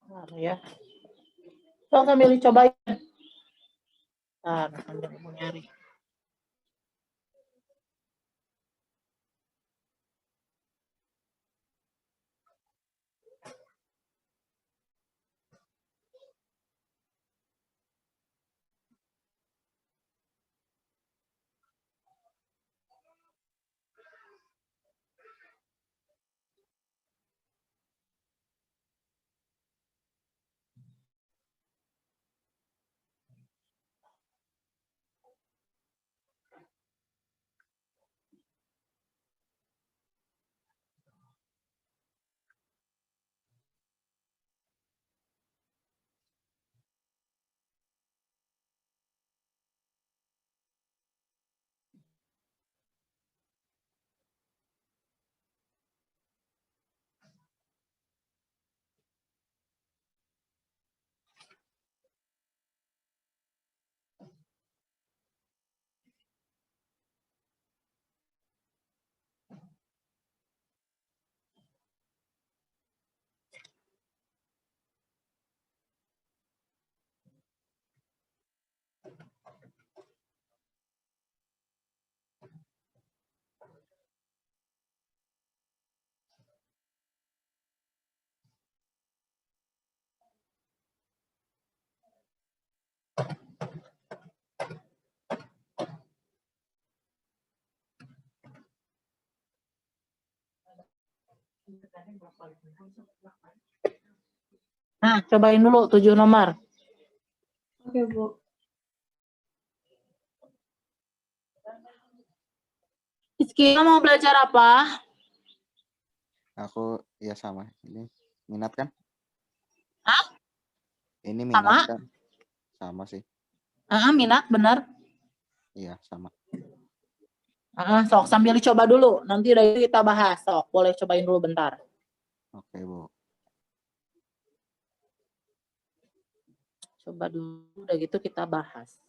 Bentar ya. So, sambil dicobain. Bentar, sambil mau nyari. Nah, cobain dulu 7 nomor. Oke, Bu. Rizky, mau belajar apa? Aku ya sama. Ini minat kan? Hah? Ini minat Sama? kan? Sama sih. Minat, bener. Iya, sama. Sok sambil dicoba dulu. Nanti udah itu kita bahas. Sok, boleh cobain dulu bentar. Oke, Bu. Coba dulu, udah gitu kita bahas.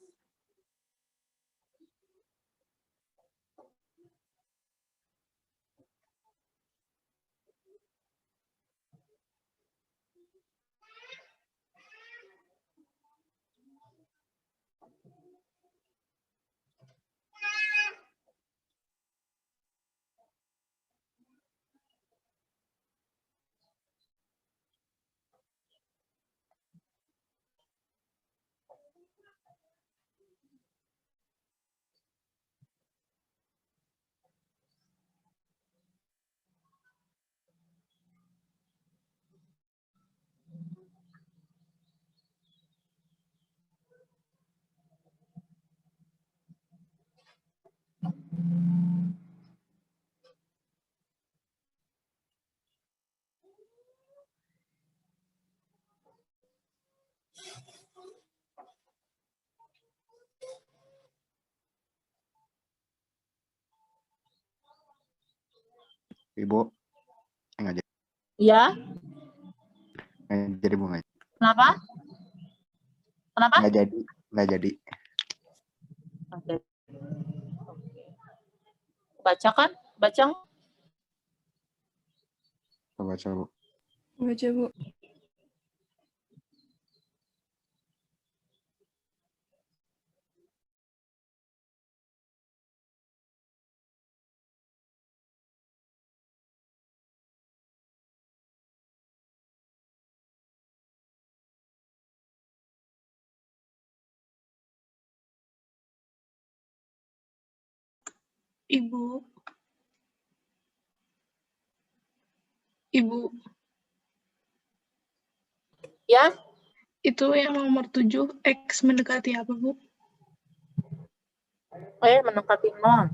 Ibu nggak jadi, Iya, nggak jadi Bu, nggak kenapa? Kenapa? nggak jadi, nggak jadi. Oke. Baca kan? Baca. Coba Bu. Baca, Bu. Ibu, Ibu, Ya, itu yang nomor 7, X mendekati apa, Bu? mendekati 0.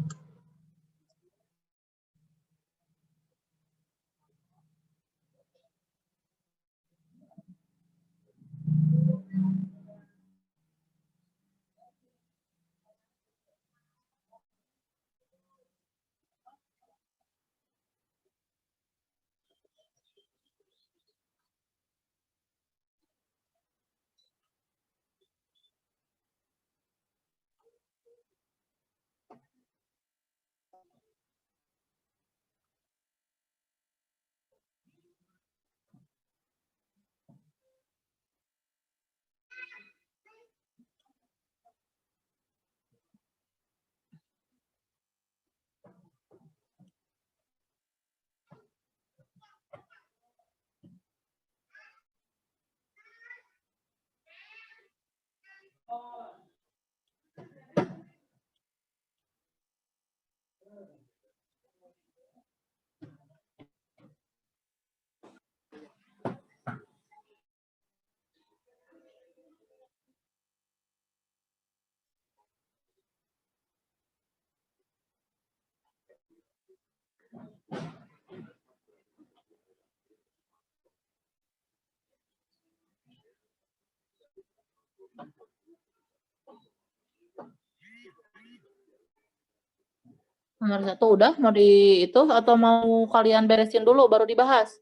Nomor 1 udah mau di itu atau mau kalian beresin dulu baru dibahas?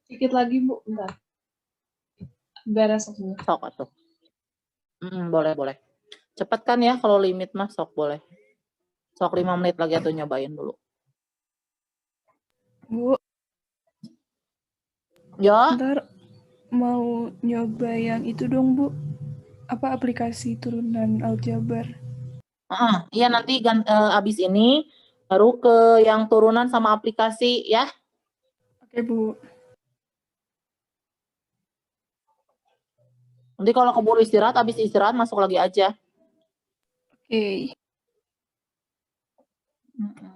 Dikit lagi, Bu. Bentar. Beres semua. Sok atuh. Boleh. Cepet kan ya kalau limit mah sok boleh. Sok 5 menit lagi atau nyobain dulu. Bu, Ya, ntar mau nyoba yang itu dong, Bu. Apa aplikasi turunan aljabar? iya nanti abis ini baru ke yang turunan sama aplikasi ya. Oke, Bu. Nanti kalau keburu istirahat, abis istirahat masuk lagi aja. Oke. Mm-mm.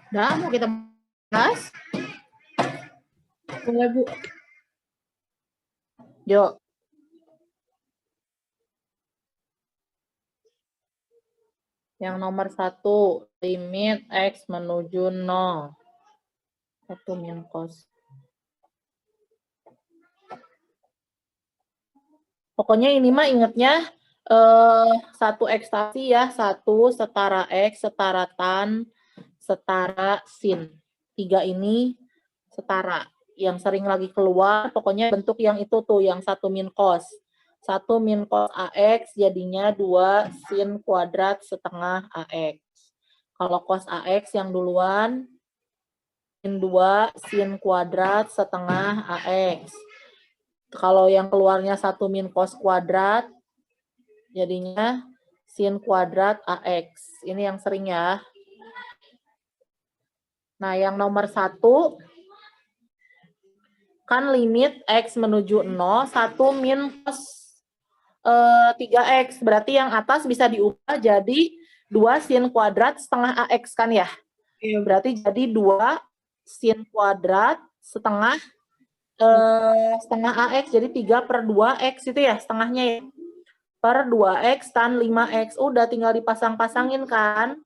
Udah, mau kita bahas? Boleh, Bu. Yuk. Yang nomor 1, limit X menuju 0. 1 min cos. Pokoknya ini mah ingetnya 1 X tadi ya, 1 setara X setara tan setara sin. 3 ini setara. Yang sering lagi keluar, pokoknya bentuk yang itu tuh, yang 1 min cos. 1 min cos AX jadinya 2 sin kuadrat setengah AX. Kalau cos AX yang duluan, min 2 sin kuadrat setengah AX. Kalau yang keluarnya 1 min cos kuadrat, jadinya sin kuadrat AX. Ini yang sering ya. Nah, yang nomor 1, kan limit X menuju 0, 1 min cos 3X. Berarti yang atas bisa diubah jadi 2 sin kuadrat setengah AX kan ya? Iya, Bu. Berarti jadi 2 sin kuadrat setengah setengah AX, jadi 3/2X itu ya setengahnya ya. Per 2X tan 5X. Udah tinggal dipasang-pasangin kan.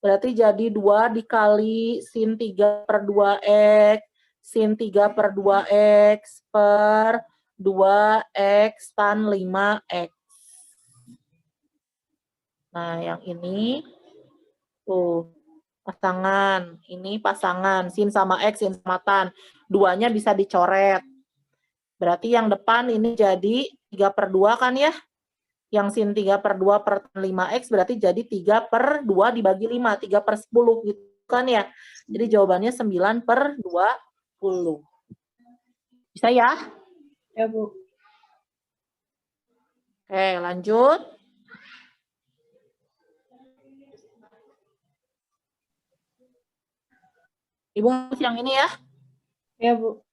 Berarti jadi 2 dikali sin 3/2X, sin 3/2X per 2X tan 5X. Nah, yang ini tuh pasangan. Ini pasangan. Sin sama X, sin sama tan. Duanya bisa dicoret. Berarti yang depan ini jadi 3/2 kan ya? Yang sin 3/2 per 5X berarti jadi 3/2 dibagi 5, 3/10 gitu kan ya. Jadi jawabannya 9/20. Bisa ya? Ya, Bu. Oke, lanjut. Ibu yang ini ya. Ya, Bu.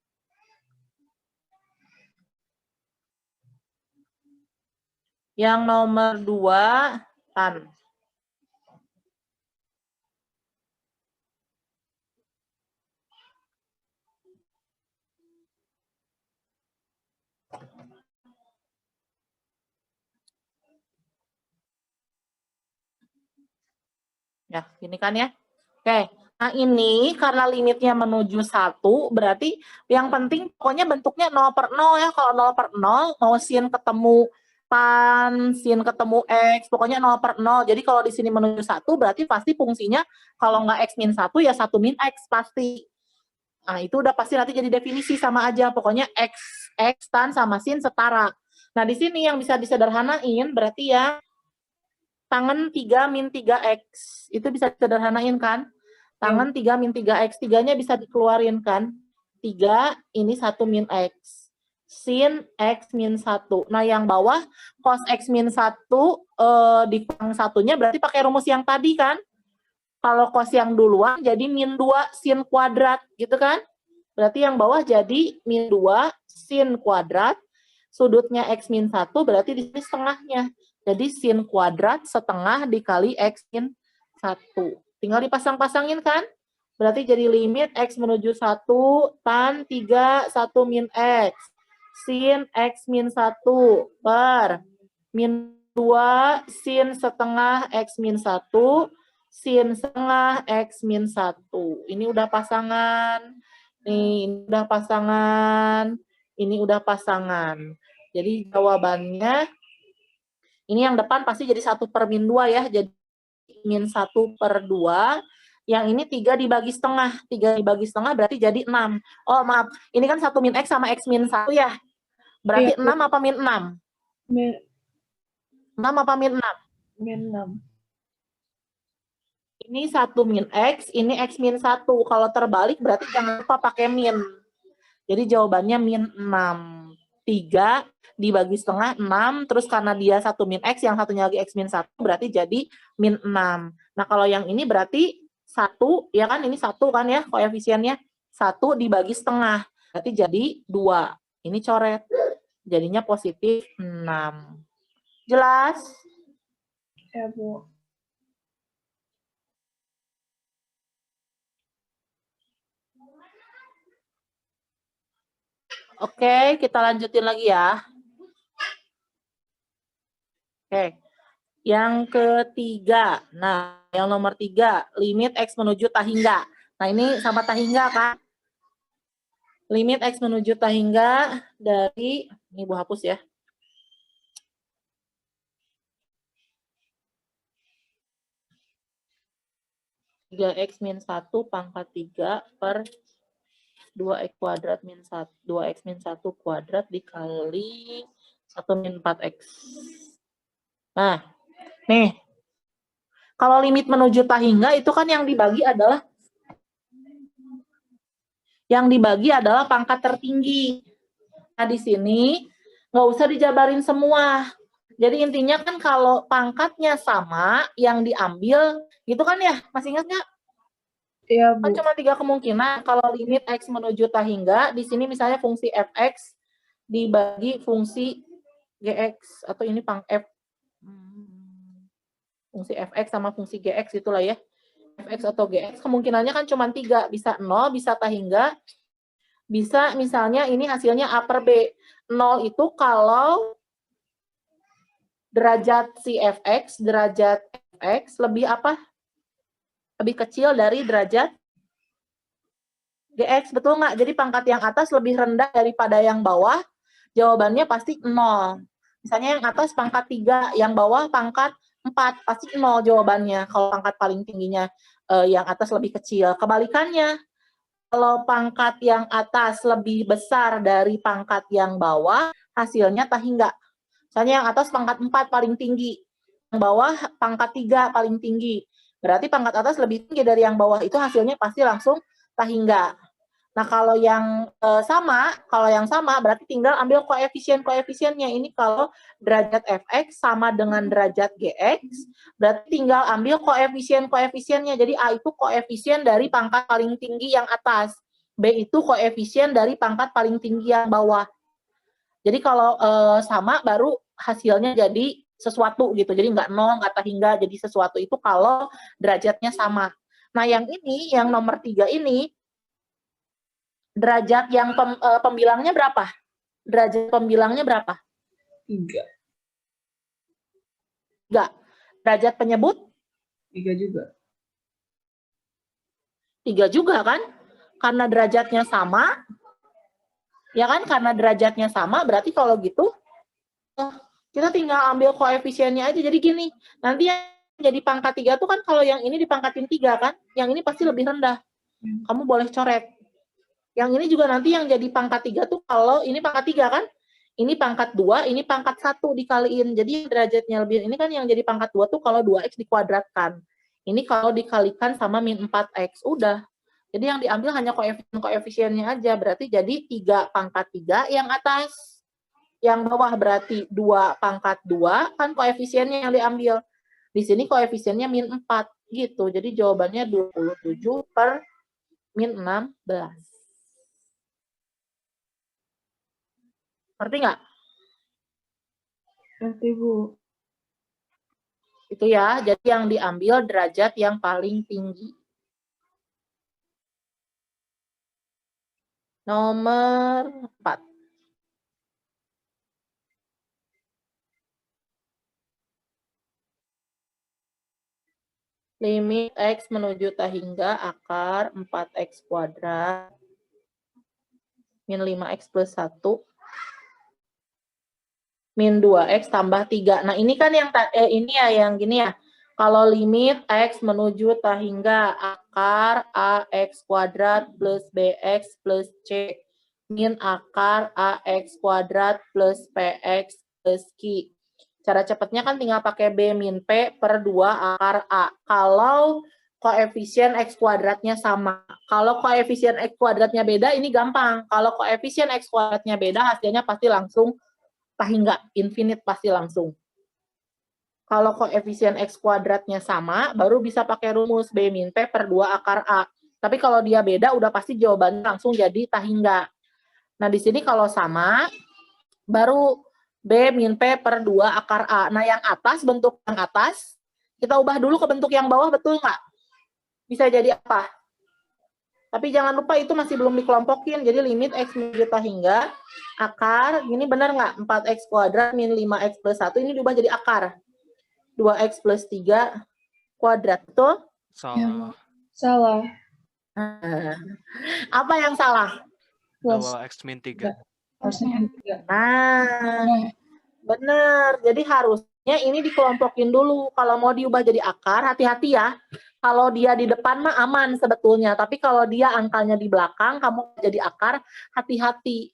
Yang nomor 2, tan. Ya, ini kan ya. Oke, nah ini karena limitnya menuju 1, berarti yang penting pokoknya bentuknya 0/0 ya. Kalau 0/0, mau sin ketemu tan, sin ketemu X, pokoknya 0/0. Jadi kalau di sini menuju 1, berarti pasti fungsinya kalau nggak X min 1, ya 1 min X pasti. Nah, itu udah pasti nanti jadi definisi sama aja. Pokoknya X tan sama sin setara. Nah, di sini yang bisa disederhanain berarti ya tangan 3 min 3X. Itu bisa disederhanain kan? Tangan 3 min 3X. 3-nya bisa dikeluarin kan? 3, ini 1 min X. Sin X min 1. Nah, yang bawah, cos X min 1 dikurang 1-nya berarti pakai rumus yang tadi kan? Kalau cos yang duluan jadi min 2 sin kuadrat, gitu kan? Berarti yang bawah jadi min 2 sin kuadrat. Sudutnya X min 1 berarti di sini setengahnya. Jadi sin kuadrat setengah dikali X min 1. Tinggal dipasang-pasangin kan? Berarti jadi limit X menuju 1 tan 3 1 min X. Sin X min 1 per min 2 sin setengah X min 1 sin setengah X min 1. Ini udah pasangan. Nih, ini udah pasangan. Ini udah pasangan. Jadi jawabannya, ini yang depan pasti jadi 1/-2 ya. Jadi min 1/2. Yang ini 3 dibagi setengah. 3 dibagi setengah berarti jadi 6. Oh maaf, ini kan 1 min X sama X min 1 ya. Berarti Iya, 6 apa min 6? Min 6 apa min 6? min 6. Ini 1 min X, ini X min 1. Kalau terbalik berarti jangan lupa pakai min. Jadi jawabannya min 6. 3 dibagi setengah 6, terus karena dia 1 min X, yang satunya lagi X min 1, berarti jadi min 6. Nah, kalau yang ini berarti 1, ya kan? Ini 1 kan ya koefisiennya. 1 dibagi setengah, berarti jadi 2. Ini coret. Jadinya positif 6. Jelas? Ya, Bu. Oke, kita lanjutin lagi ya. Oke, yang ketiga. Nah, yang nomor 3, limit X menuju tahingga. Nah, ini sama tahingga, Kak. Limit X menuju tahingga dari, ini Bu hapus ya. Tiga X min 1 pangkat 3 per 2X kuadrat min 1, 2X min 1 kuadrat dikali 1 min 4X. Nah, nih, kalau limit menuju tahingga itu kan yang dibagi adalah pangkat tertinggi. Nah, di sini nggak usah dijabarin semua. Jadi intinya kan kalau pangkatnya sama, yang diambil, gitu kan ya? Masih ingat nggak? Iya, Kan Bu. cuma 3 kemungkinan. Kalau limit X menuju tahingga, di sini misalnya fungsi fx dibagi fungsi gx, atau ini pang f. Fungsi fx sama fungsi gx itulah ya. Fx atau gx, kemungkinannya kan cuma 3. Bisa 0, bisa tahingga, bisa misalnya ini hasilnya A per B. 0 itu kalau derajat si fx, derajat fx lebih apa? Lebih kecil dari derajat gx, betul nggak? Jadi pangkat yang atas lebih rendah daripada yang bawah, jawabannya pasti 0. Misalnya yang atas pangkat 3, yang bawah pangkat 4, pasti 0 jawabannya. Kalau pangkat paling tingginya yang atas lebih kecil. Kebalikannya, kalau pangkat yang atas lebih besar dari pangkat yang bawah, hasilnya tahingga. Misalnya yang atas pangkat 4 paling tinggi, yang bawah pangkat 3 paling tinggi. Berarti pangkat atas lebih tinggi dari yang bawah, itu hasilnya pasti langsung tahingga. Nah, kalau yang sama berarti tinggal ambil koefisien-koefisiennya. Ini kalau derajat fx sama dengan derajat gx, berarti tinggal ambil koefisien-koefisiennya. Jadi A itu koefisien dari pangkat paling tinggi yang atas, B itu koefisien dari pangkat paling tinggi yang bawah. Jadi kalau sama baru hasilnya jadi sesuatu gitu. Jadi nggak 0, nggak tahingga, jadi sesuatu itu kalau derajatnya sama. Nah, yang ini, yang nomor 3 ini, derajat yang pembilangnya berapa? Derajat pembilangnya berapa? 3. 3. Derajat penyebut? 3 juga. 3 juga kan? Karena derajatnya sama. Ya kan? Karena derajatnya sama, berarti kalau gitu, kita tinggal ambil koefisiennya aja. Jadi gini, nanti yang jadi pangkat 3 tuh kan kalau yang ini dipangkatin 3 kan? Yang ini pasti lebih rendah. Kamu boleh coret. Yang ini juga nanti yang jadi pangkat 3 tuh kalau ini pangkat 3 kan? Ini pangkat 2, ini pangkat 1 dikaliin. Jadi derajatnya lebih, ini kan yang jadi pangkat 2 tuh kalau 2x dikuadratkan. Ini kalau dikalikan sama min 4x. Udah. Jadi yang diambil hanya koefisien-koefisiennya aja. Berarti jadi 3 pangkat 3 yang atas. Yang bawah berarti 2 pangkat 2, kan koefisiennya yang diambil. Di sini koefisiennya min 4. Gitu. Jadi jawabannya 27 per min 16. Ngerti nggak? Ngerti, Bu. Itu ya, jadi yang diambil derajat yang paling tinggi. Nomor 4. Limit X menuju tahingga akar 4X kuadrat min 5X plus 1 min 2X tambah 3. Nah, ini kan yang ini ya, yang gini ya. Kalau limit X menuju tahingga akar AX kuadrat plus BX plus C min akar AX kuadrat plus PX plus Q. Cara cepatnya kan tinggal pakai B min P per 2 akar A. Kalau koefisien X kuadratnya sama. Kalau koefisien X kuadratnya beda, ini gampang. Kalau koefisien X kuadratnya beda, hasilnya pasti langsung tahingga, infinite pasti langsung. Kalau koefisien X kuadratnya sama, baru bisa pakai rumus B min P per 2 akar A. Tapi kalau dia beda, udah pasti jawabannya langsung jadi tahingga. Nah, di sini kalau sama, baru B min P per 2 akar A. Nah, yang atas, bentuk yang atas, kita ubah dulu ke bentuk yang bawah, betul nggak? Bisa jadi apa? Tapi jangan lupa itu masih belum dikelompokin. Jadi limit X menuju hingga akar, ini benar nggak? 4X kuadrat min 5X plus 1, ini diubah jadi akar. 2X plus 3 kuadrat, betul? Ya, Salah. salah. Apa yang salah? Plus 2x min 3. harusnya tiga. Nah, benar. Jadi harusnya ini dikelompokin dulu. Kalau mau diubah jadi akar, hati-hati ya. Kalau dia di depan mah aman sebetulnya. Tapi kalau dia angkanya di belakang, kamu jadi akar, hati-hati.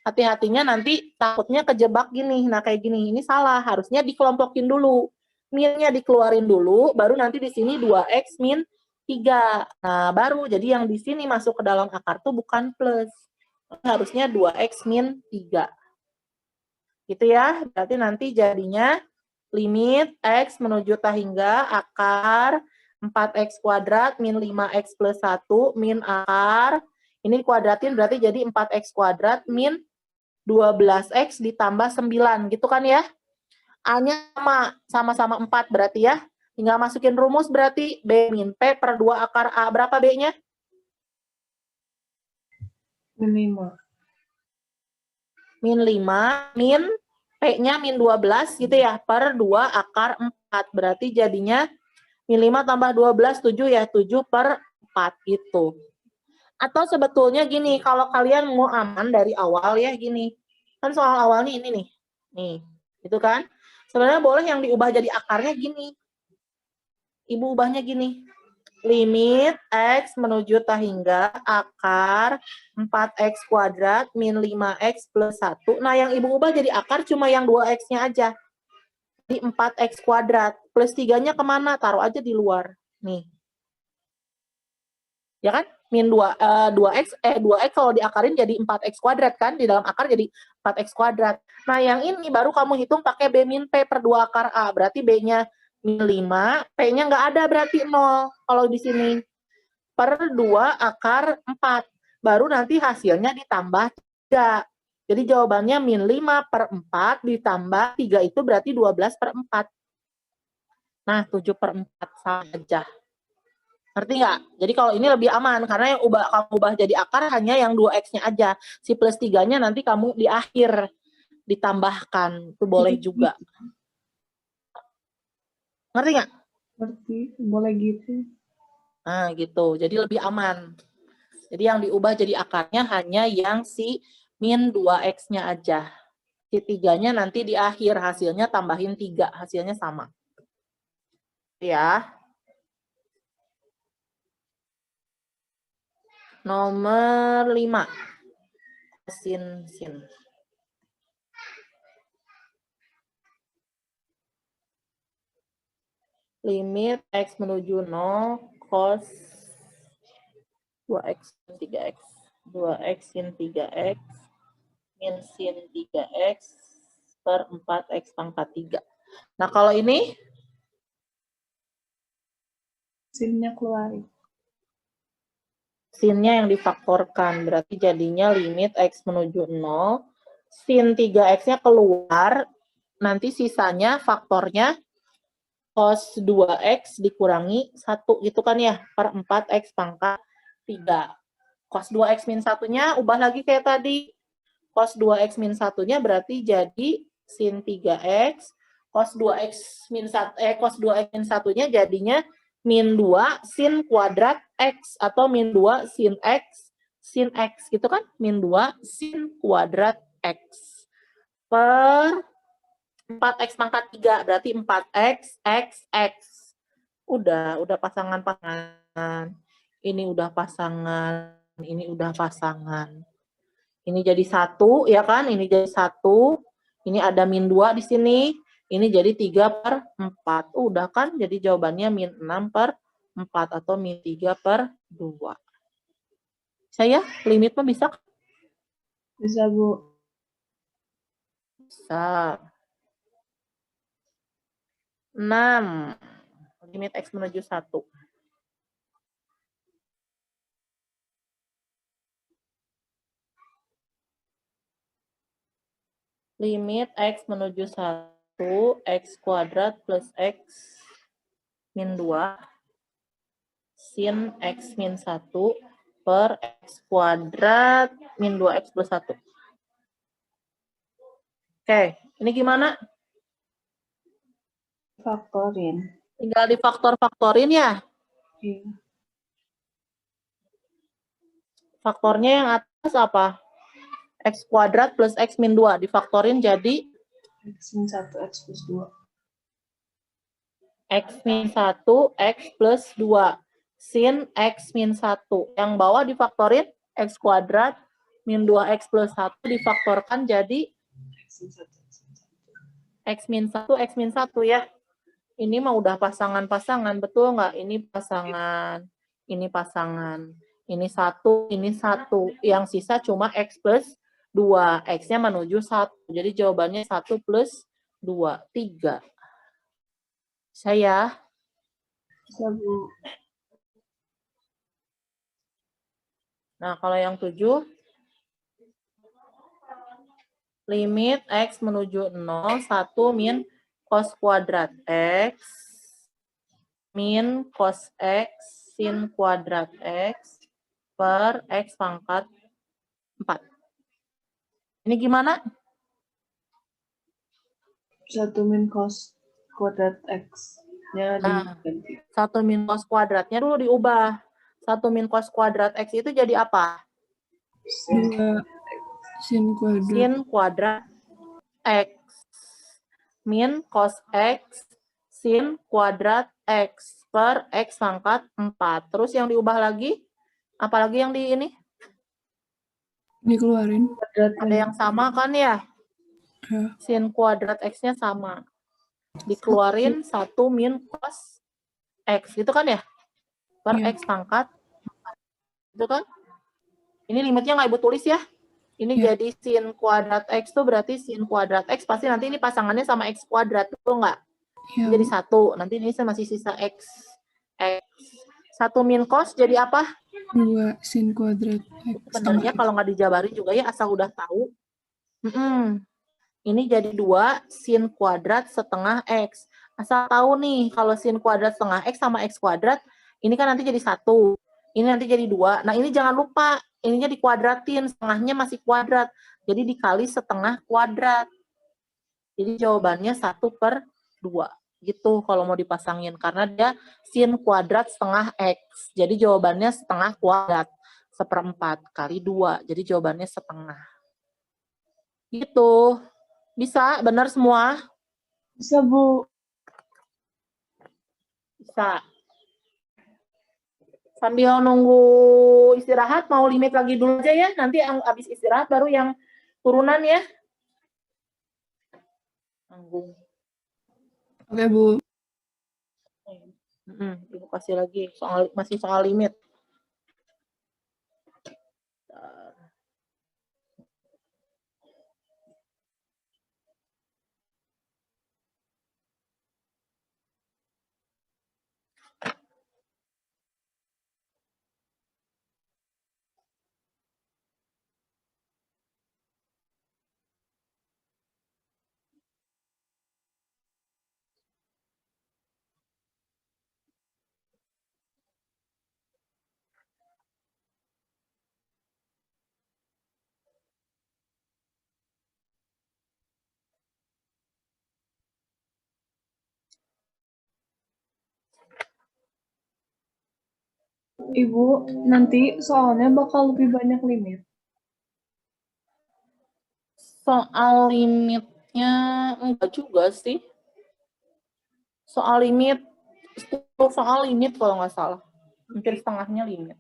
Hati-hatinya nanti takutnya kejebak gini. Nah, kayak gini. Ini salah. Harusnya dikelompokin dulu. Minnya dikeluarin dulu, baru nanti di sini 2X min 3. Nah, baru. Jadi yang di sini masuk ke dalam akar tuh bukan plus. Harusnya 2X min 3. Gitu ya. Berarti nanti jadinya limit X menuju hingga akar 4X kuadrat min 5X plus 1 min akar. Ini dikuadratin berarti jadi 4X kuadrat min 12X ditambah 9. Gitu kan ya? A-nya sama-sama 4 berarti ya. Tinggal masukin rumus berarti B min P per 2 akar A. Berapa B-nya? Min 5. Min 5, min P-nya min 12 gitu ya, per 2 akar 4. Berarti jadinya min 5 tambah 12, 7 ya, 7 per 4 gitu. Atau sebetulnya gini, kalau kalian mau aman dari awal ya gini. Kan soal awalnya ini nih. Nih, gitu kan? Sebenarnya boleh yang diubah jadi akarnya gini. Ibu ubahnya gini. Limit X menuju hingga akar 4X kuadrat min 5X plus 1. Nah, yang ibu ubah jadi akar cuma yang 2X-nya aja. Di 4X kuadrat. Plus 3-nya kemana? Taruh aja di luar. Nih. Ya kan? Min 2X kalau diakarin jadi 4X kuadrat kan? Di dalam akar jadi 4X kuadrat. Nah, yang ini baru kamu hitung pakai B min P per 2 akar A. Berarti B-nya min 5, P-nya nggak ada berarti 0 kalau di sini. Per 2 akar 4. Baru nanti hasilnya ditambah 3. Jadi jawabannya min 5 per 4 ditambah 3 itu berarti 12 per 4. Nah, 7 per 4 saja. Ngerti nggak? Jadi kalau ini lebih aman, karena yang kamu ubah jadi akar hanya yang 2X-nya aja. Si plus 3-nya nanti kamu di akhir ditambahkan. Itu boleh juga. Ngerti nggak? Ngerti, boleh gitu. Nah, gitu. Jadi lebih aman. Jadi yang diubah jadi akarnya hanya yang si min 2X-nya aja. Si 3-nya nanti di akhir, hasilnya tambahin 3. Hasilnya sama. Ya. Nomor 5. Sin. Limit X menuju 0, cos 2X sin 3X. 2X sin 3X min sin 3X per 4X pangkat 3. Nah, kalau ini? Sinnya keluarin. Sinnya yang difaktorkan. Berarti jadinya limit X menuju 0. Sin 3X-nya keluar. Nanti sisanya faktornya cos 2X dikurangi 1 gitu kan ya. Per 4X pangkat 3. Cos 2X min 1-nya ubah lagi kayak tadi. Cos 2X min 1-nya berarti jadi sin 3X. Cos 2X min 1-nya jadinya min 2 sin kuadrat X. Atau min 2 sin X sin X. Gitu kan? Min 2 sin kuadrat X. Per 4X pangkat 3. Berarti 4X, X, X. Udah pasangan-pasangan. Ini udah pasangan. Ini udah pasangan. Ini jadi 1, ya kan? Ini jadi 1. Ini ada min 2 di sini. Ini jadi 3 per 4. Udah kan? Jadi jawabannya min 6 per 4 atau min 3 per 2. Saya limit mah bisa? Bisa, Bu. Bisa. 6. Limit X menuju 1. Limit X menuju 1, X kuadrat plus X min 2, sin X min 1 per X kuadrat min 2X plus 1. Oke, ini gimana? Faktorin. Tinggal difaktor-faktorin ya. Iya. Faktornya yang atas apa? X kuadrat plus X min 2. Difaktorin jadi X min 1, X plus 2. X min 1, X plus 2. Sin X min 1. Yang bawah difaktorin X kuadrat min 2X plus 1 difaktorkan jadi X min 1, X min 1. X min 1, X min 1 ya. Ini mah udah pasangan-pasangan, betul nggak? Ini pasangan, ini pasangan. Ini 1, ini 1. Yang sisa cuma X plus 2. X-nya menuju 1. Jadi jawabannya 1 plus 2, 3. Saya. Bisa, Bu. Nah, kalau yang 7, limit X menuju 0, 1 min cos kuadrat X, min cos X, sin kuadrat X, per X pangkat 4. Ini gimana? 1 min cos kuadrat X-nya Nah, diganti. 1 min cos kuadratnya dulu diubah. 1 min cos kuadrat X itu jadi apa? 2 sin kuadrat. Sin kuadrat X. Min cos X, sin kuadrat X per X pangkat 4. Terus yang diubah lagi? Apalagi yang di ini? Dikeluarin. Ada yang sama kan ya? Ya. Sin kuadrat X-nya sama. Dikeluarin 1 min cos X. Gitu kan ya? Per Iya. X pangkat. Itu kan? Ini limitnya nggak Ibu tulis ya? Ini Ya. jadi sin kuadrat X tuh berarti sin kuadrat X. Pasti nanti ini pasangannya sama X kuadrat. Betul nggak? Ya, Jadi Bu. 1. Nanti ini masih sisa X. X. 1 min cos jadi apa? 2 sin kuadrat X. Sebenarnya kalau nggak dijabarin juga ya asal udah tahu. Ini jadi 2 sin kuadrat setengah X. Asal tahu nih, kalau sin kuadrat setengah X sama X kuadrat, ini kan nanti jadi 1. Ini nanti jadi 2. Nah, ini jangan lupa, ininya dikuadratin, setengahnya masih kuadrat. Jadi dikali setengah kuadrat. Jadi jawabannya 1 per 2. Gitu kalau mau dipasangin. Karena dia sin kuadrat setengah X. Jadi jawabannya setengah kuadrat. 1/4 kali 2. Jadi jawabannya setengah. Gitu. Bisa, benar semua? Bisa, Bu. Bisa. Sambil nunggu istirahat, mau limit lagi dulu aja ya. Nanti habis istirahat baru yang turunan ya. Nanggung. Oke, Bu. Ibu kasih lagi, masih soal limit. Ibu, nanti soalnya bakal lebih banyak limit. Soal limitnya enggak juga sih. Soal limit kalau nggak salah. Hampir setengahnya limit.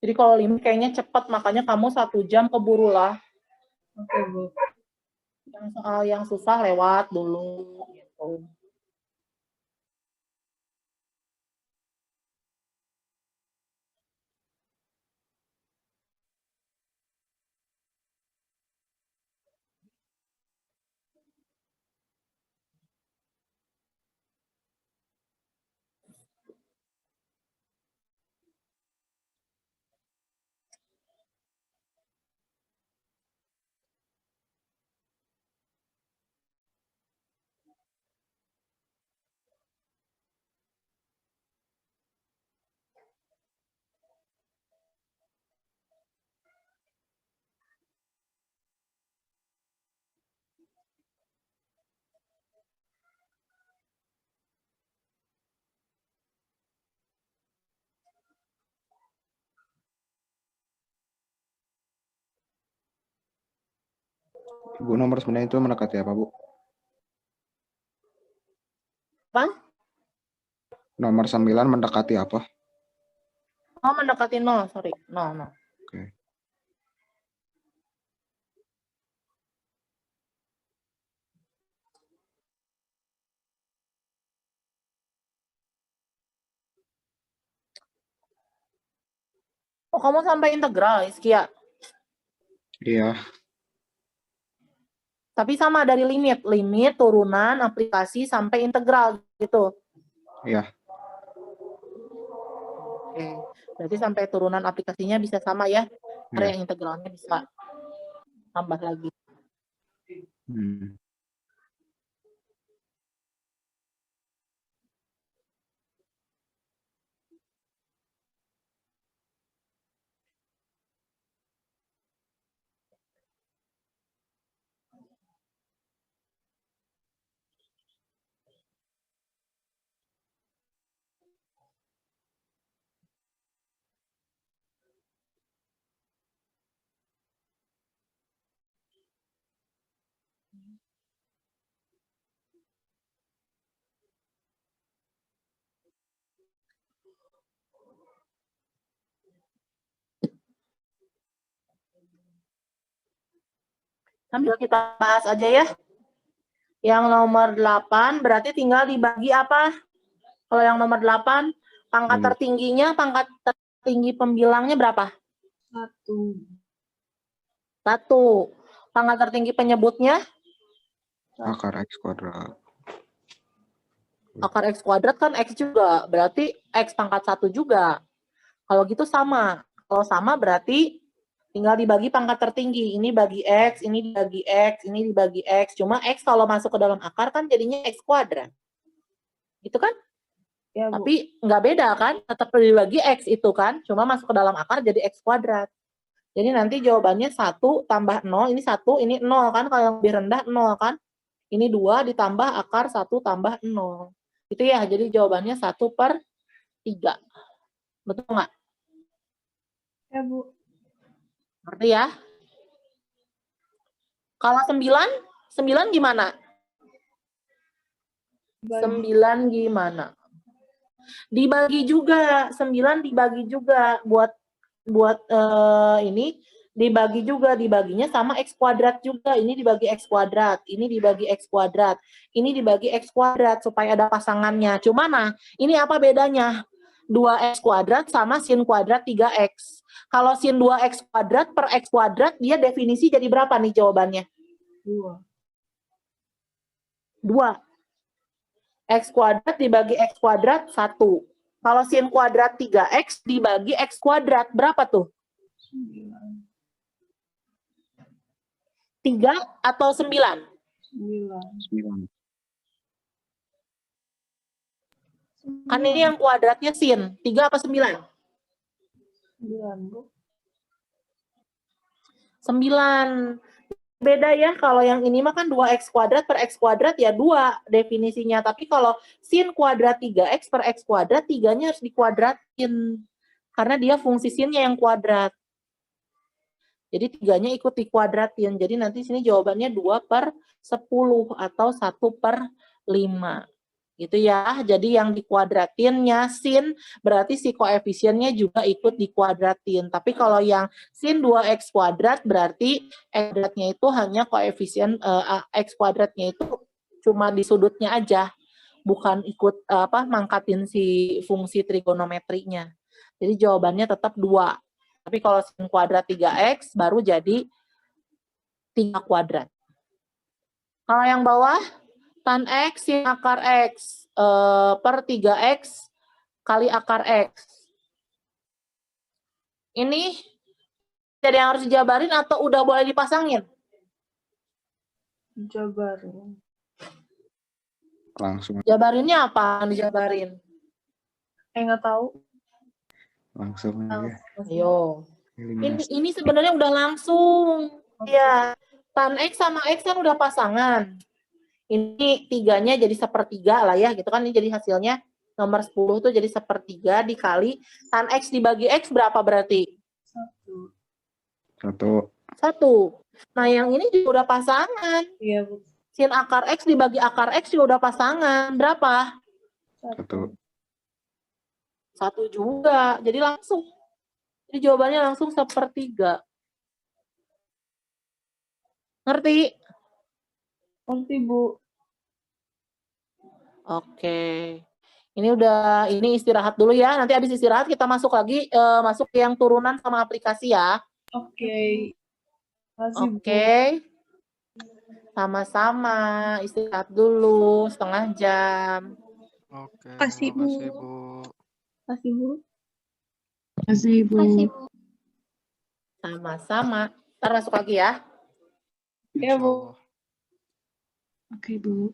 Jadi kalau limit kayaknya cepat, makanya kamu 1 jam keburulah. Oke, Bu. Yang soal yang susah lewat dulu. Gitu. Bu, nomor 9 itu mendekati apa, Bu? Apa? Nomor 9 mendekati apa? Oh, mendekati 0, sorry. 0, 0. Oke. Oh, kamu sampai integral, Iskia. Iya. Tapi sama dari limit. Limit, turunan, aplikasi, sampai integral gitu. Iya. Oke. Berarti sampai turunan aplikasinya bisa sama ya. Karena Iya. yang integralnya bisa tambah lagi. Hmm. Sambil kita bahas aja ya. Yang nomor 8 berarti tinggal dibagi apa? Kalau yang nomor 8, pangkat tertingginya, pangkat tertinggi pembilangnya berapa? 1. 1. Pangkat tertinggi penyebutnya? Akar X kuadrat. Akar X kuadrat kan X juga. Berarti X pangkat 1 juga. Kalau gitu sama. Kalau sama berarti tinggal dibagi pangkat tertinggi. Ini bagi X, ini dibagi X, ini dibagi X. Cuma X kalau masuk ke dalam akar kan jadinya X kuadrat. Gitu kan? Ya, Bu. Tapi nggak beda kan? Tetap dibagi X itu kan? Cuma masuk ke dalam akar jadi X kuadrat. Jadi nanti jawabannya 1 tambah 0. Ini 1, ini 0 kan? Kalau yang lebih rendah 0 kan? Ini 2 ditambah akar 1 tambah 0. Itu ya, jadi jawabannya 1/3. Betul nggak? Ya, Bu. Ngerti ya? Kalau 9 gimana? 9 gimana? Dibagi juga, 9 dibagi juga buat ini dibagi juga, dibaginya sama X kuadrat juga. Ini dibagi X kuadrat, ini dibagi X kuadrat, ini dibagi X kuadrat supaya ada pasangannya. Cuma nah, ini apa bedanya? 2X kuadrat sama sin kuadrat 3X. Kalau sin 2X kuadrat per X kuadrat, dia definisi jadi berapa nih jawabannya? 2. 2. X kuadrat dibagi X kuadrat 1. Kalau sin kuadrat 3X dibagi X kuadrat, berapa tuh? 9. 3 atau 9? 9. 9. Kan ini yang kuadratnya sin. 3 apa 9? 9, Bu. 9. Beda ya, kalau yang ini mah kan 2X kuadrat per X kuadrat ya 2 definisinya. Tapi kalau sin kuadrat 3X per X kuadrat, 3-nya harus dikuadratin. Karena dia fungsi sinnya yang kuadrat. Jadi 3-nya ikut dikuadratin. Jadi nanti sini jawabannya 2/10 atau 1/5. Gitu ya. Jadi yang dikuadratinnya sin, berarti si koefisiennya juga ikut dikuadratin. Tapi kalau yang sin 2X kuadrat, berarti X kuadratnya itu hanya koefisien X kuadratnya itu cuma di sudutnya aja. Bukan ikut mangkatin si fungsi trigonometrinya. Jadi jawabannya tetap 2. Tapi kalau sin kuadrat 3X baru jadi 3 kuadrat. Kalau yang bawah, tan X sin akar X per 3X kali akar X. Ini jadi yang harus dijabarin atau udah boleh dipasangin? Jabarin. Langsung. Jabarinnya apa yang dijabarin? Nggak tahu. Langsung aja. Ayo. Eliminasi. Ini sebenarnya udah langsung. Ya, tan X sama X kan udah pasangan. Ini 3-nya jadi 1/3 lah ya, gitu kan. Ini jadi hasilnya nomor 10 tuh jadi 1/3 dikali tan X dibagi X berapa berarti? 1. 1. 1. Nah, yang ini juga udah pasangan. Iya, Bu. Sin akar X dibagi akar X juga udah pasangan. Berapa? 1. 1 juga. Jadi langsung. Jadi jawabannya langsung 1/3. Ngerti? Ngerti, Bu. Oke. Ini istirahat dulu ya. Nanti habis istirahat kita masuk lagi masuk ke yang turunan sama aplikasi ya. Oke. Makasih, Bu. Oke. Sama-sama. Istirahat dulu setengah jam. Oke, Makasih, Bu. makasih, Bu. Makasih, Bu. Kasih, Bu. Sama-sama. Ntar masuk lagi ya. Iya, Bu. Insyaallah. Oke, Bu.